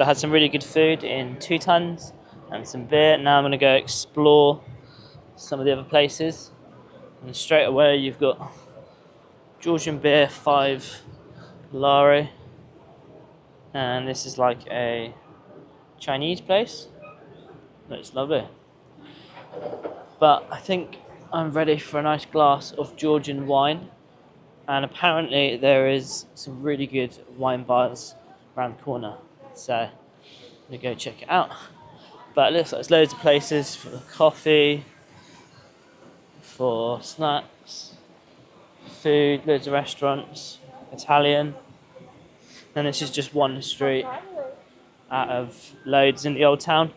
I had some really good food in 2 tons and some beer. Now I'm going to go explore some of the other places. And straight away you've got Georgian beer, 5 lari. And this is like a Chinese place. Looks lovely. But I think I'm ready for a nice glass of Georgian wine. And apparently there is some really good wine bars around the corner. So I'm going to go check it out. But it looks like there's loads of places for coffee, for snacks, food, loads of restaurants, Italian. And this is just one street out of loads in the old town.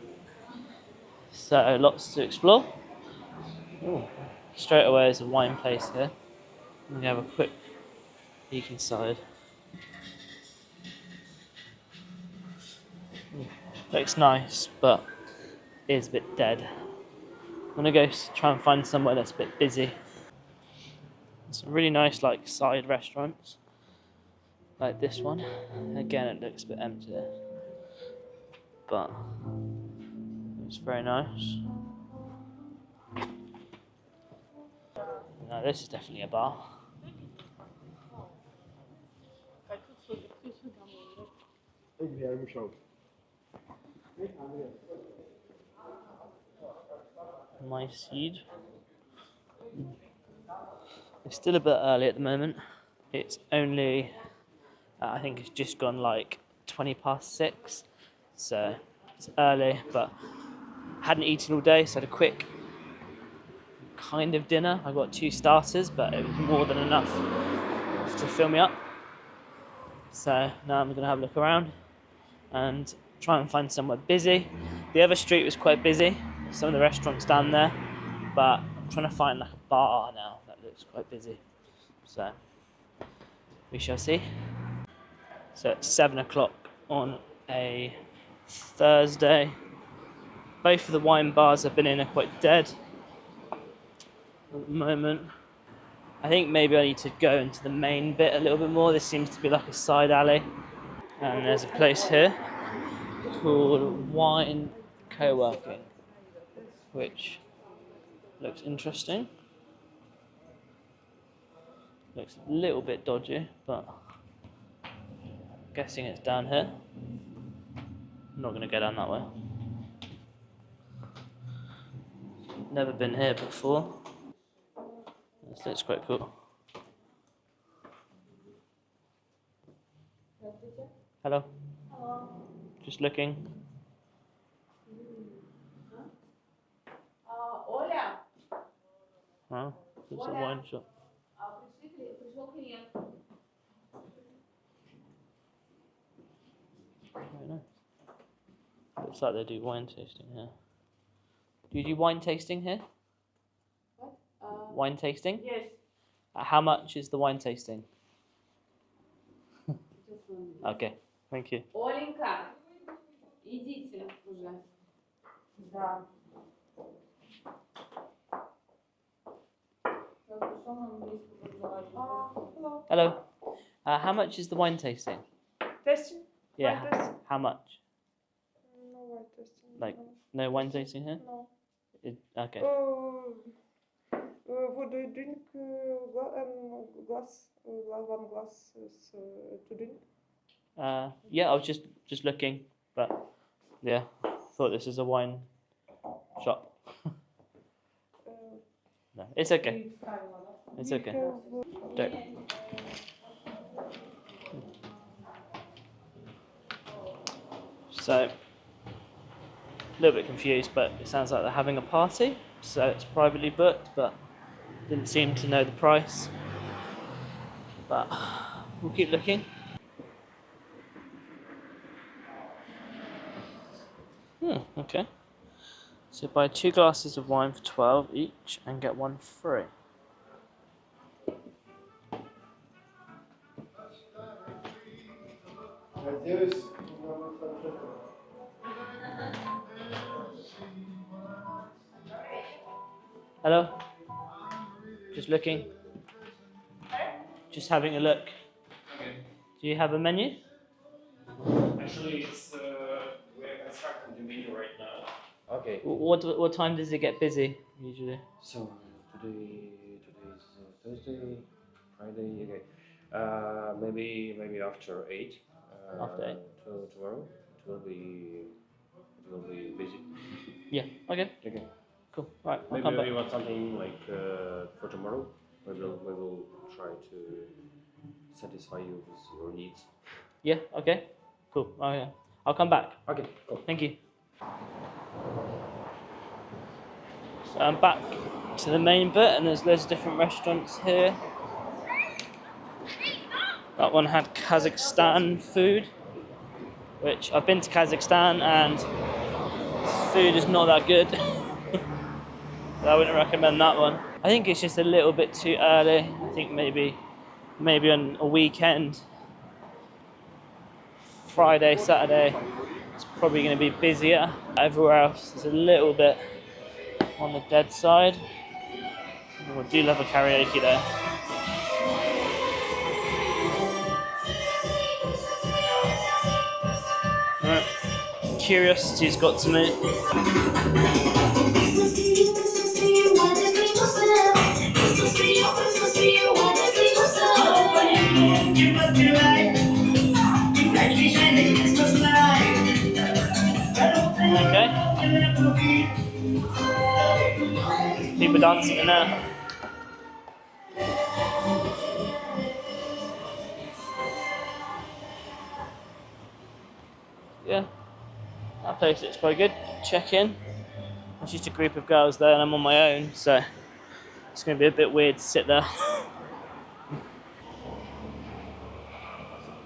So lots to explore. Ooh. Straight away is a wine place here. I'm gonna have a quick peek inside. Looks nice, but is a bit dead. I'm gonna go try and find somewhere that's a bit busy. Some really nice like side restaurants, like this one. Again, it looks a bit empty, but it's very nice. No, this is definitely a bar. My seed. It's still a bit early at the moment. It's only, I think it's just gone like 6:20, so it's early, but hadn't eaten all day, so I had a quick kind of dinner. I got 2 starters, but it was more than enough to fill me up. So now I'm gonna have a look around and try and find somewhere busy. The other street was quite busy, some of the restaurants down there, but I'm trying to find like a bar now that looks quite busy. So we shall see. So it's 7 o'clock on a Thursday. Both of the wine bars I've been in are quite dead at the moment. I think maybe I need to go into the main bit a little bit more. This seems to be like a side alley. And there's a place here called Wine Co-working, which looks interesting. Looks a little bit dodgy, but I'm guessing it's down here. I'm not going to go down that way. Never been here before. This looks quite cool. Hello. Hello. Just looking. Оля. Oh, it's a wine shop. Very nice. Looks like they do wine tasting here. Do you do wine tasting here? What? Wine tasting? Yes. How much is the wine tasting? Okay, thank you. Оленька, идите уже. Да. Hello. How much is the wine tasting? Tasting? Yeah. Wine tasting? How much? No wine tasting. Like no wine tasting here? No. Okay. Would you drink one glass to drink? Yeah, I was just looking, but yeah, thought this is a wine shop. No, it's okay. It's okay. Don't. So, a little bit confused, but it sounds like they're having a party, so it's privately booked, but didn't seem to know the price. But we'll keep looking. Okay. So buy 2 glasses of wine for 12 each and get one free. Hello? Just looking. Just having a look. Okay. Do you have a menu? Actually, it's Okay. What time does it get busy usually? So today's Thursday, Friday. Okay. Maybe after 8. After 8. Till tomorrow it will be busy. Yeah. Okay. Okay. Cool. Right. I'll Maybe come back. you want something like for tomorrow. We will try to satisfy you with your needs. Yeah. Okay. Cool. Okay. I'll come back. Okay. Cool. Thank you. So I'm back to the main bit, and there's loads of different restaurants here. That one had Kazakhstan food, which I've been to Kazakhstan and food is not that good. So I wouldn't recommend that one. I think it's just a little bit too early. I think maybe on a weekend, Friday, Saturday, it's probably going to be busier. Everywhere else is a little bit on the dead side. Oh, I do love a karaoke there. Right. Curiosity's got to me. Okay. People dancing in there. Yeah, that place looks quite good. Check in. There's just a group of girls there and I'm on my own, so it's going to be a bit weird to sit there.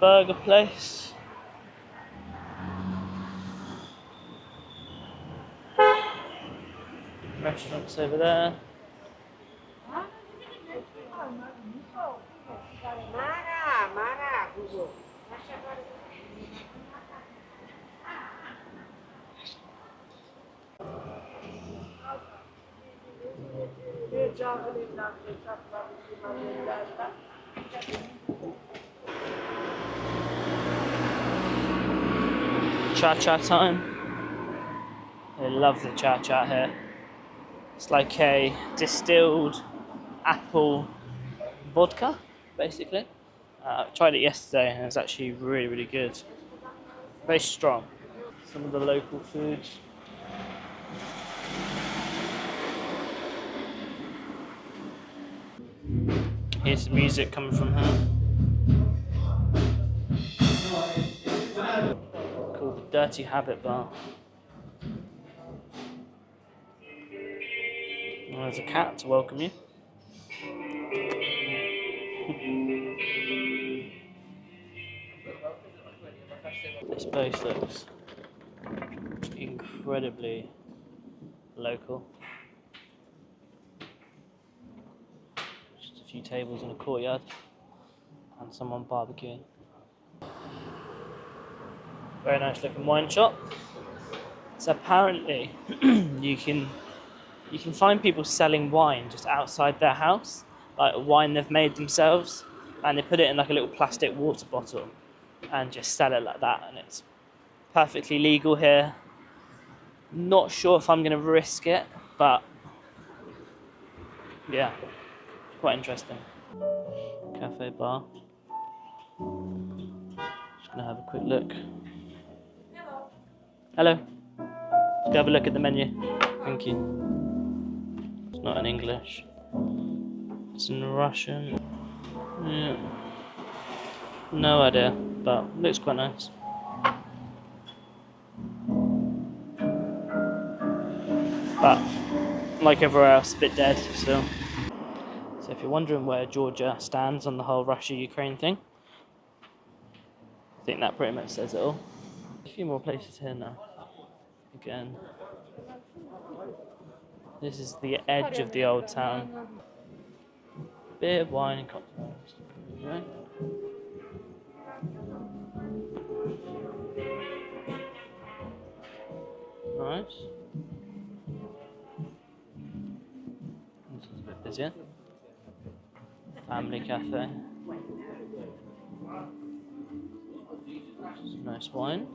Burger place. Restaurants over there. Cha-cha time. I love the cha-cha here. It's like a distilled apple vodka, basically. I tried it yesterday and it's actually really, really good. Very strong. Some of the local foods. Here's the music coming from her. Called the Dirty Habit Bar. And there's a cat to welcome you. This place looks incredibly local. Just a few tables in a courtyard and someone barbecuing. Very nice looking wine shop. So apparently you can find people selling wine just outside their house, like wine they've made themselves, and they put it in like a little plastic water bottle and just sell it like that, and it's perfectly legal here. Not sure if I'm going to risk it, but yeah, quite interesting. Cafe bar. Just going to have a quick look. Hello. Let's go have a look at the menu. Thank you. It's not in English. It's in Russian. Yeah. No idea, but looks quite nice. But like everywhere else, a bit dead still. So if you're wondering where Georgia stands on the whole Russia-Ukraine thing, I think that pretty much says it all. A few more places here now. Again, this is the edge of the old town. Beer, wine, and cocktails. Yeah. Nice. This is a bit busier. Family cafe. Some nice wine.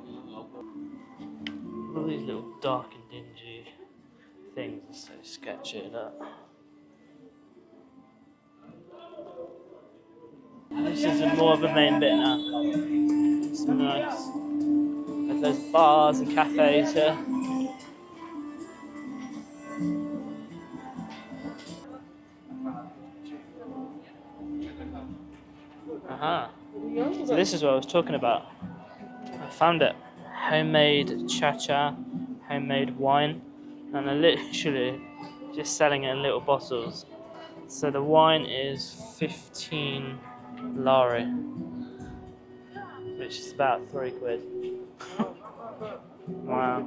All these little dark and dingy things are so sketchy. Look. This is more of a main bit now. It's nice. There's loads of bars and cafes here. Aha. So this is what I was talking about. I found it. Homemade cha-cha, homemade wine, and they're literally just selling it in little bottles. So the wine is 15 lari, which is about £3. Wow.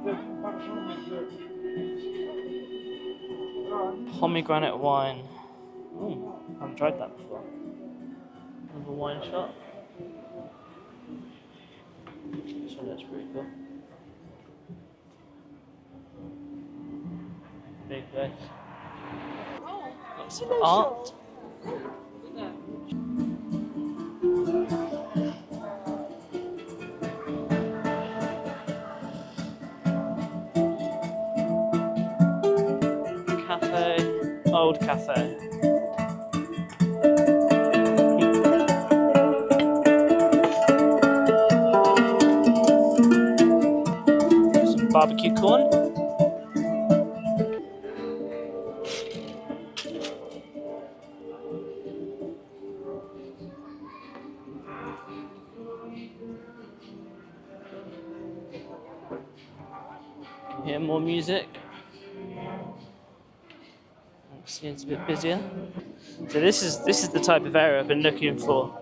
Pomegranate wine. Ooh, I haven't tried that before. Another wine shop. So that's pretty cool. Big place. Lots of art. Cafe. Old cafe. Some barbecue corn. Hear more music. Seems a bit busier. So this is the type of area I've been looking for.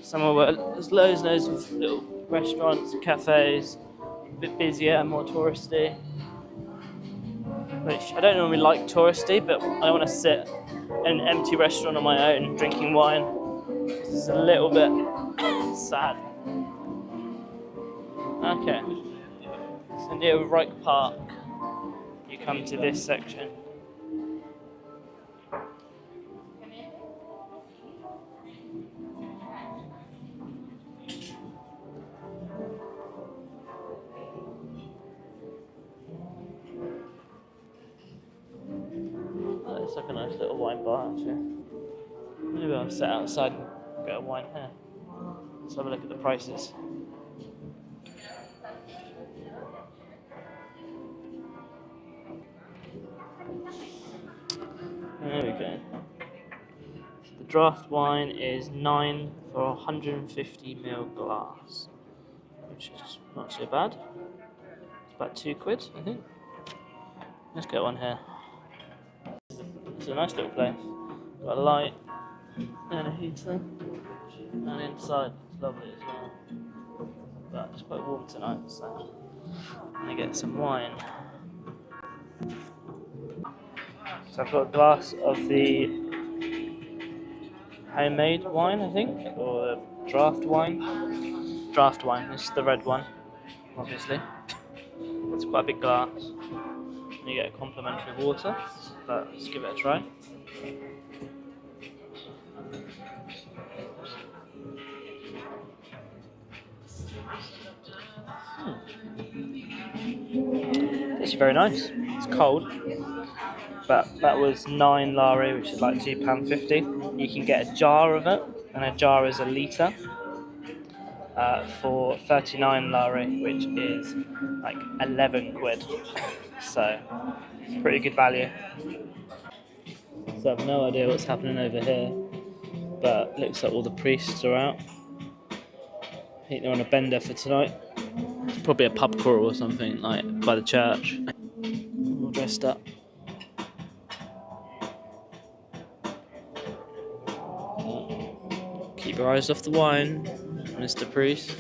Somewhere where there's loads of little restaurants, cafes, a bit busier, more touristy. Which I don't normally like touristy, but I don't want to sit in an empty restaurant on my own drinking wine. This is a little bit sad. Okay. So near Reich Park, you come to this section. Oh, it's like a nice little wine bar actually. Maybe I'll sit outside and get a wine here. Let's have a look at the prices. There we go. The draft wine is 9 for 150ml glass, which is not so bad. It's about £2, I think. Let's get one here. It's a nice little place. Got a light and a heater, and inside it's lovely as well. But it's quite warm tonight, so I'm gonna get some wine. So I've got a glass of the homemade wine, I think, or the draft wine. Draft wine, this is the red one, obviously. It's quite a big glass. You get a complimentary water, but let's give it a try. It's very nice. It's cold. But that was 9 lari, which is like £2.50. You can get a jar of it, and a jar is a litre, for 39 lari, which is like £11. So, pretty good value. So I've no idea what's happening over here, but looks like all the priests are out. I think they're on a bender for tonight. It's probably a pub crawl or something, like by the church. All dressed up. Keep your eyes off the wine, Mr. Priest.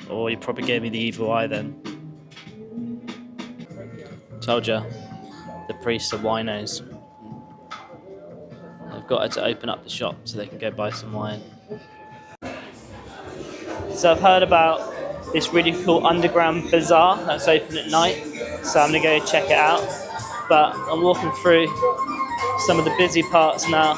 Or you probably gave me the evil eye then. Told ya, the priests are winos. They've got her to open up the shop so they can go buy some wine. So I've heard about this really cool underground bazaar that's open at night, so I'm gonna go check it out. But I'm walking through some of the busy parts now.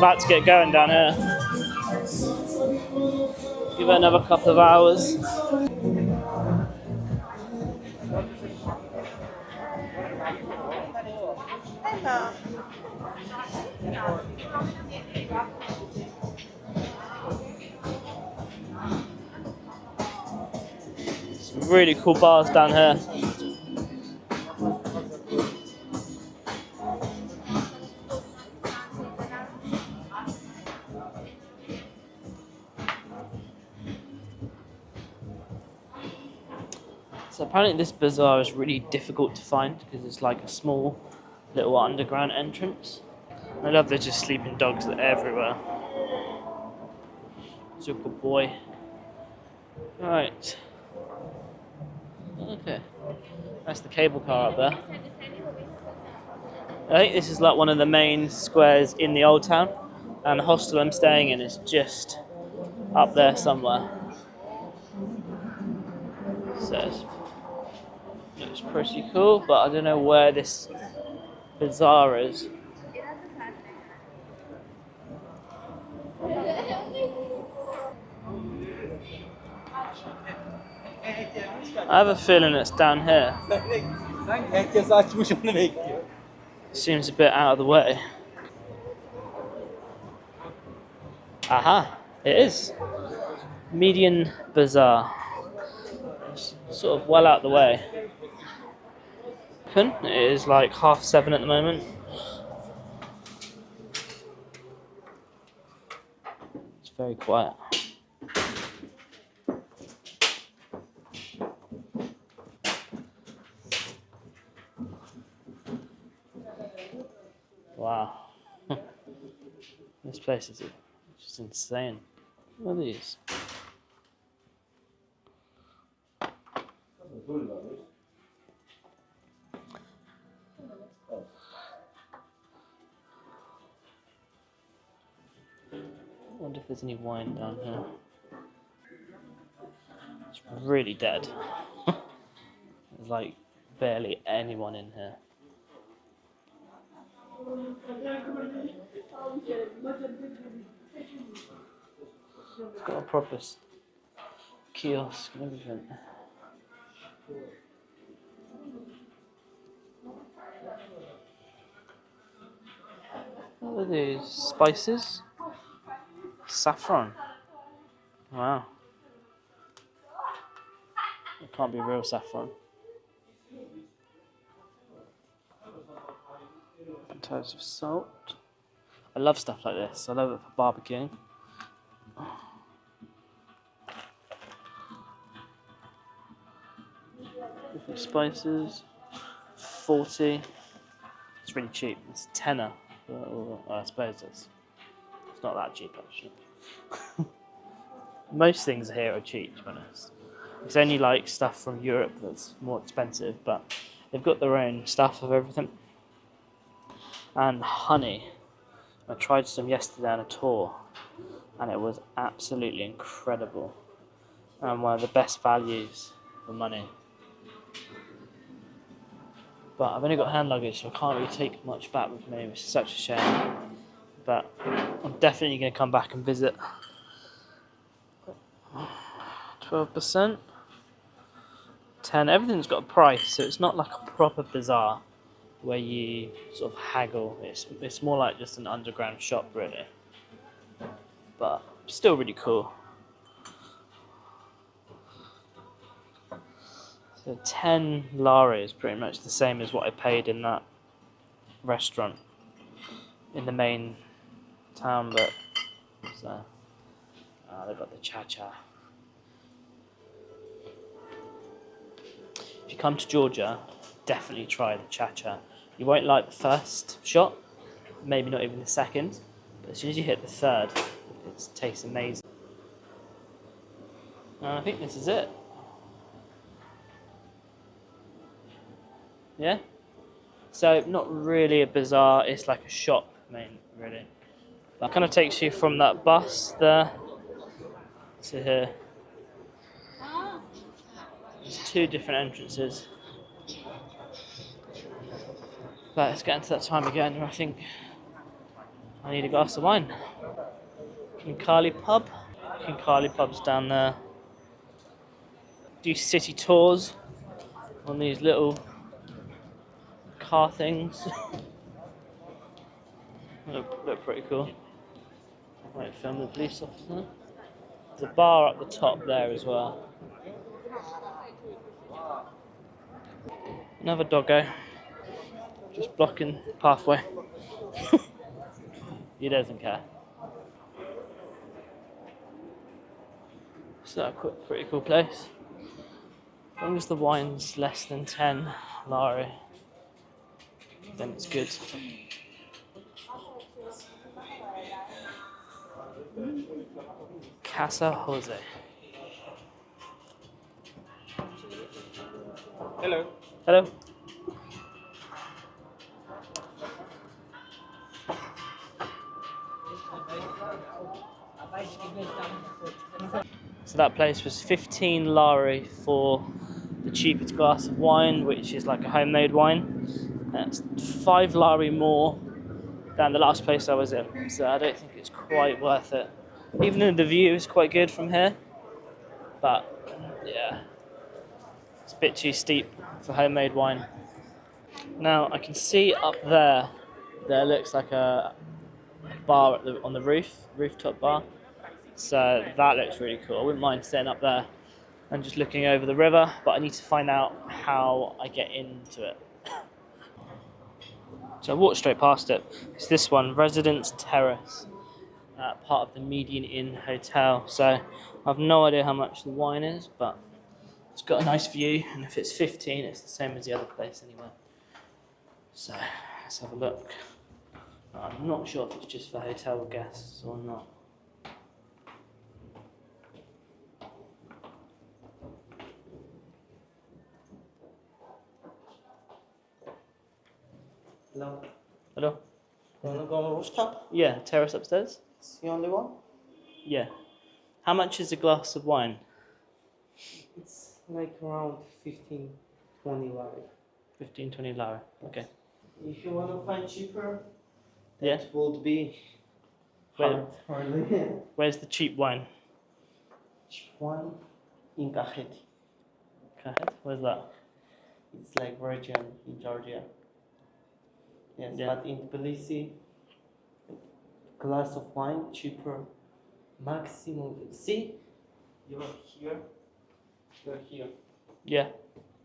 about to get going down here. Give it another couple of hours. Some really cool bars down here. So apparently this bazaar is really difficult to find because it's like a small little underground entrance. I love there's just sleeping dogs everywhere. It's a good boy. Right. Okay. That's the cable car up there. I think this is like one of the main squares in the old town, and the hostel I'm staying in is just up there somewhere. So it's pretty cool, but I don't know where this bazaar is. I have a feeling it's down here. Seems a bit out of the way. Aha, it is. Meidan Bazaar. It's sort of well out of the way. It is like 7:30 at the moment. It's very quiet. Wow. This place is just insane. What are these? I wonder if there's any wine down here. It's really dead. There's like barely anyone in here. It's got a proper kiosk and everything. What are these? Spices? Saffron. Wow. It can't be real saffron. Types of salt. I love stuff like this. I love it for barbecuing. Different spices. 40. It's really cheap. It's a tenner. Well, I suppose it's not that cheap actually. Most things here are cheap, to be honest. It's only like stuff from Europe that's more expensive, but they've got their own stuff of everything. And honey. I tried some yesterday on a tour, and it was absolutely incredible. And one of the best values for money. But I've only got hand luggage, so I can't really take much back with me, which is such a shame. But I'm definitely going to come back and visit. 12%. 10. Everything's got a price, so it's not like a proper bazaar where you sort of haggle. It's more like just an underground shop, really. But still really cool. So 10 lari is pretty much the same as what I paid in that restaurant in the main town, but so they've got the cha-cha. If you come to Georgia, definitely try the cha-cha. You won't like the first shot, maybe not even the second, but as soon as you hit the third, it tastes amazing. And I think this is it. Yeah? So, not really a bazaar, it's like a shop, really. That kind of takes you from that bus there to here. There's 2 different entrances. But it's getting to that time again where I think I need a glass of wine. Kinkali pub. Kinkali pub's down there. Do city tours on these little car things. look pretty cool. Might film the police officer. There's a bar up the top there as well. Another doggo. Just blocking the pathway. He doesn't care. So a pretty cool place. As long as the wine's less than 10 lari, then it's good. Casa Jose. Hello. Hello. So that place was 15 lari for the cheapest glass of wine, which is like a homemade wine. That's 5 lari more than the last place I was in. So I don't think it's quite worth it. Even though the view is quite good from here. But yeah, it's a bit too steep for homemade wine. Now I can see up there, there looks like a bar on the rooftop bar. So that looks really cool. I wouldn't mind staying up there and just looking over the river, but I need to find out how I get into it. So I walked straight past it. It's this one, Residence Terrace, part of the Meidan Inn Hotel. So I have no idea how much the wine is, but it's got a nice view, and if it's 15, it's the same as the other place anyway. So let's have a look. I'm not sure if it's just for hotel guests or not. Hello. Hello? You wanna go on rooftop? Yeah, terrace upstairs? It's the only one? Yeah. How much is a glass of wine? It's like around 15, 20 lari. 15, 20 lira. Okay. If you wanna find cheaper, Yeah. that would be Where, hard. Hardly. where's the cheap wine? Cheap one in Kaheti. Okay. Where's that? It's like region in Georgia. Yes, Yeah. but in Tbilisi, glass of wine cheaper, maximum. See, you're here. You're here. Yeah.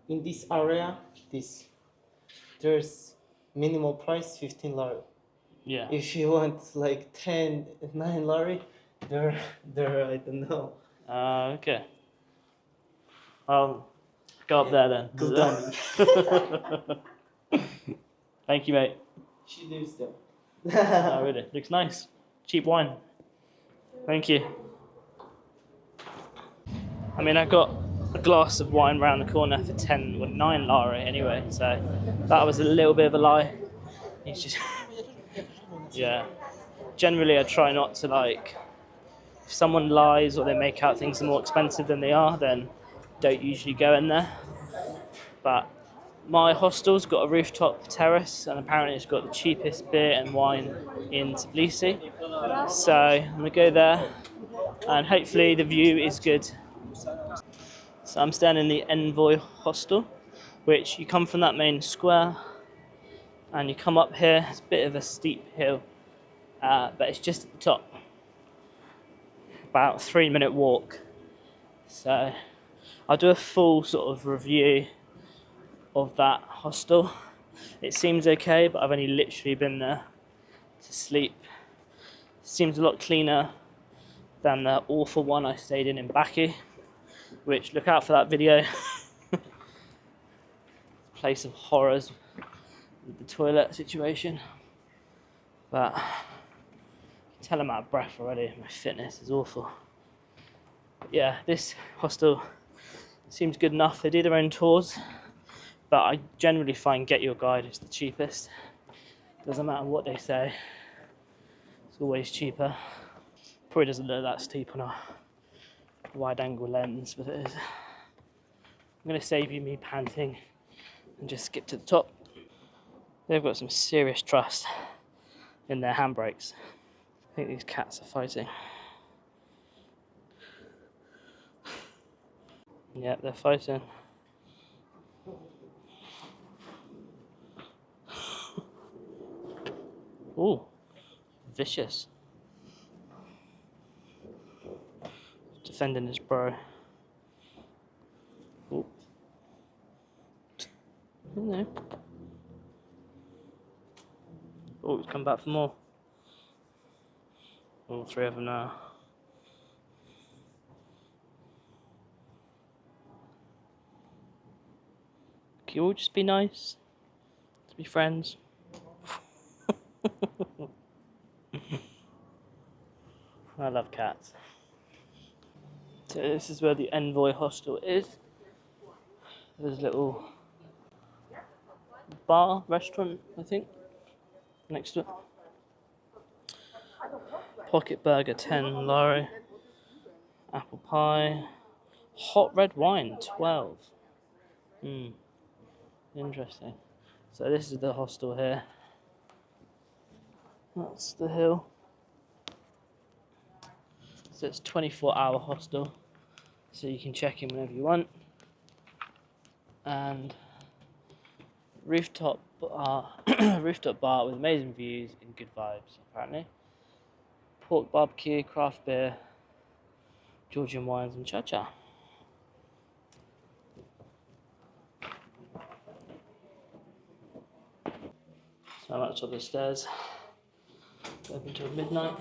In this area, there's minimal price 15 lari. Yeah. If you want like 10, 9 lari, they're I don't know. Okay. I'll go up there then. Guldani. Thank you, mate. She lives there. Oh, really? Looks nice. Cheap wine. Thank you. I mean, I got a glass of wine round the corner for 10 or 9 lari anyway, so that was a little bit of a lie. It's just, yeah. Generally, I try not to like, if someone lies or they make out things are more expensive than they are, then don't usually go in there. But my hostel's got a rooftop terrace, and apparently it's got the cheapest beer and wine in Tbilisi. So I'm gonna go there, and hopefully the view is good. So I'm staying in the Envoy Hostel, which you come from that main square, and you come up here. It's a bit of a steep hill, but it's just at the top. About a 3-minute walk. So I'll do a full sort of review of that hostel. It seems okay, but I've only literally been there to sleep. Seems a lot cleaner than the awful one I stayed in Baki, which, look out for that video. Place of horrors with the toilet situation. But I can tell I'm out of breath already. My fitness is awful. But yeah, this hostel seems good enough. They do their own tours, but I generally find Get Your Guide is the cheapest. Doesn't matter what they say, it's always cheaper. Probably doesn't look that steep on a wide angle lens, but it is. I'm going to save you me panting and just skip to the top. They've got some serious trust. in their handbrakes. I think these cats are fighting. Yeah, they're fighting. Ooh, vicious. Defending his bro. Ooh. No. Oh, he's come back for more. All three of them now. Can you all just be nice? To be friends? I love cats. So this is where the Envoy Hostel is. There's a little bar, restaurant, I think, next to it. Pocket burger, 10 lari. Apple pie. Hot red wine, 12. Interesting. So this is the hostel here. That's the hill. So it's 24-hour hostel. So you can check in whenever you want. And rooftop bar, rooftop bar with amazing views and good vibes, apparently. Pork barbecue, craft beer, Georgian wines and cha-cha. So that's up the stairs. Open till midnight.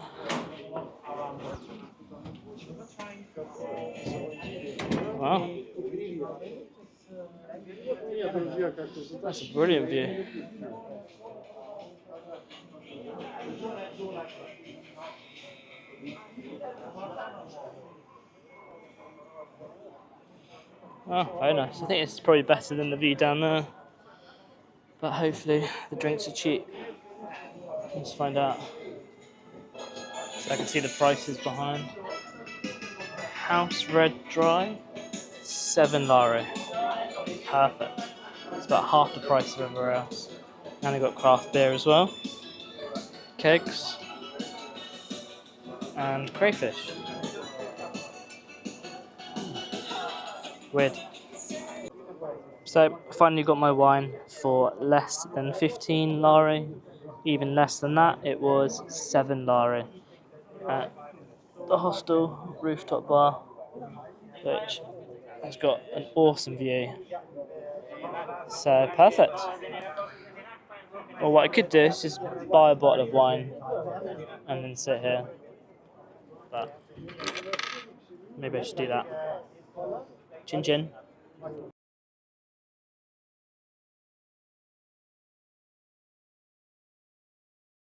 Wow. That's a brilliant view. Oh, very nice. I think it's probably better than the view down there. But hopefully the drinks are cheap. Let's find out. So I can see the prices behind. House Red Dry, 7 lari. Perfect. It's about half the price of everywhere else. And they've got craft beer as well. Kegs. And crayfish. Weird. So I finally got my wine for less than 15 lari. Even less than that, it was 7 lari. At the hostel rooftop bar, which has got an awesome view. So perfect. Well, what I could do is just buy a bottle of wine and then sit here. But maybe I should do that. Chin chin.